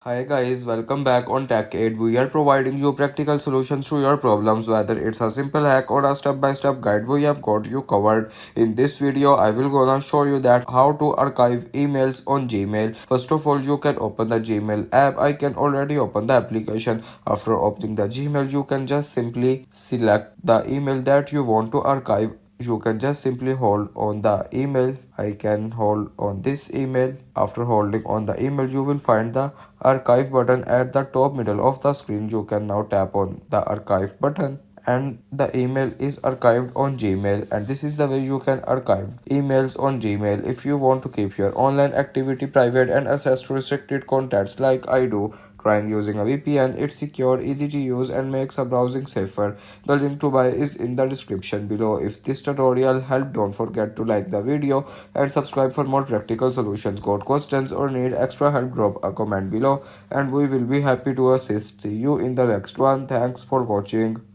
Hi guys, welcome back on Tech Aid. We are providing you practical solutions to your problems, whether it's a simple hack or a step-by-step guide. We have got you covered. In this video, I will gonna show you that how to archive emails on Gmail. First of all, you can open the Gmail app. I can already open the application. After opening the Gmail, you can just simply select the email that you want to archive. You can just simply hold on the email. I can hold on this email. After holding on the email, you will find the archive button at the top middle of the screen. You can now tap on the archive button and the email is archived on Gmail, and this is the way you can archive emails on Gmail. If you want to keep your online activity private and access to restricted contacts like I do, trying using a VPN. It's secure, easy to use, and makes a browsing safer. The link to buy is in the description below. If this tutorial helped, don't forget to like the video and subscribe for more practical solutions. Got questions or need extra help, drop a comment below and we will be happy to assist. See you in the next one. Thanks for watching.